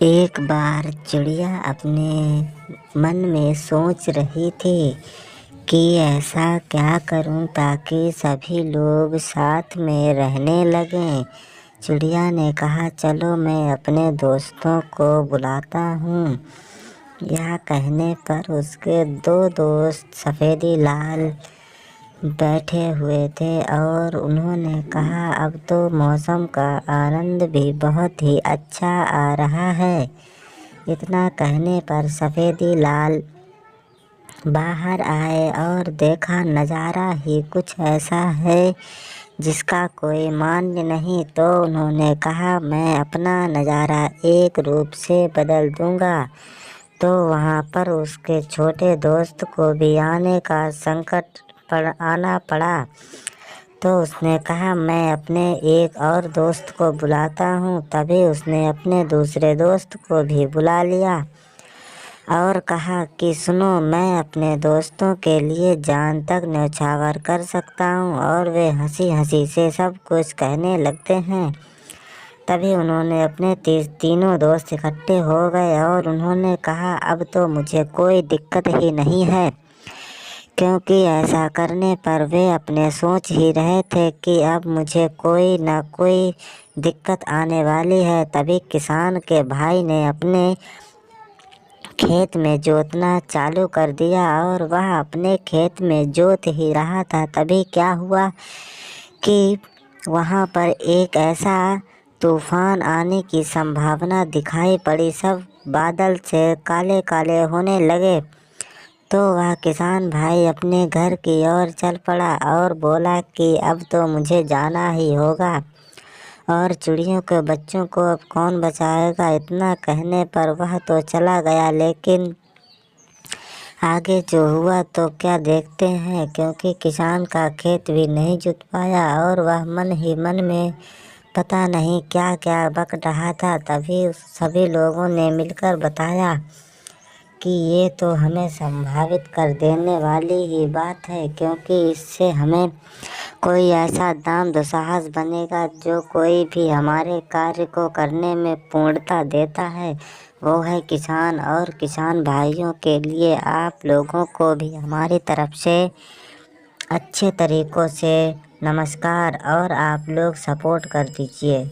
एक बार चिड़िया अपने मन में सोच रही थी कि ऐसा क्या करूं ताकि सभी लोग साथ में रहने लगें। चिड़िया ने कहा, चलो मैं अपने दोस्तों को बुलाता हूँ। यह कहने पर उसके दो दोस्त सफ़ेदी लाल बैठे हुए थे और उन्होंने कहा, अब तो मौसम का आनंद भी बहुत ही अच्छा आ रहा है। इतना कहने पर सफ़ेदी लाल बाहर आए और देखा नज़ारा ही कुछ ऐसा है जिसका कोई मान्य नहीं। तो उन्होंने कहा, मैं अपना नज़ारा एक रूप से बदल दूंगा। तो वहाँ पर उसके छोटे दोस्त को भी आने का संकट आना पड़ा। तो उसने कहा, मैं अपने एक और दोस्त को बुलाता हूँ। तभी उसने अपने दूसरे दोस्त को भी बुला लिया और कहा कि सुनो, मैं अपने दोस्तों के लिए जान तक न्यौछावर कर सकता हूँ। और वे हंसी हंसी से सब कुछ कहने लगते हैं। तभी उन्होंने अपने तीनों दोस्त इकट्ठे हो गए और उन्होंने कहा, अब तो मुझे कोई दिक्कत ही नहीं है, क्योंकि ऐसा करने पर वे अपने सोच ही रहे थे कि अब मुझे कोई ना कोई दिक्कत आने वाली है। तभी किसान के भाई ने अपने खेत में जोतना चालू कर दिया और वह अपने खेत में जोत ही रहा था। तभी क्या हुआ कि वहाँ पर एक ऐसा तूफान आने की संभावना दिखाई पड़ी। सब बादल से काले काले होने लगे। तो वह किसान भाई अपने घर की ओर चल पड़ा और बोला कि अब तो मुझे जाना ही होगा और चिड़ियों के बच्चों को अब कौन बचाएगा। इतना कहने पर वह तो चला गया, लेकिन आगे जो हुआ तो क्या देखते हैं, क्योंकि किसान का खेत भी नहीं जुत पाया और वह मन ही मन में पता नहीं क्या क्या बक रहा था। तभी सभी लोगों ने मिलकर बताया कि ये तो हमें संभावित कर देने वाली ही बात है, क्योंकि इससे हमें कोई ऐसा दाम दुसाहस बनेगा जो कोई भी हमारे कार्य को करने में पूर्णता देता है, वो है किसान। और किसान भाइयों के लिए आप लोगों को भी हमारी तरफ से अच्छे तरीक़ों से नमस्कार और आप लोग सपोर्ट कर दीजिए।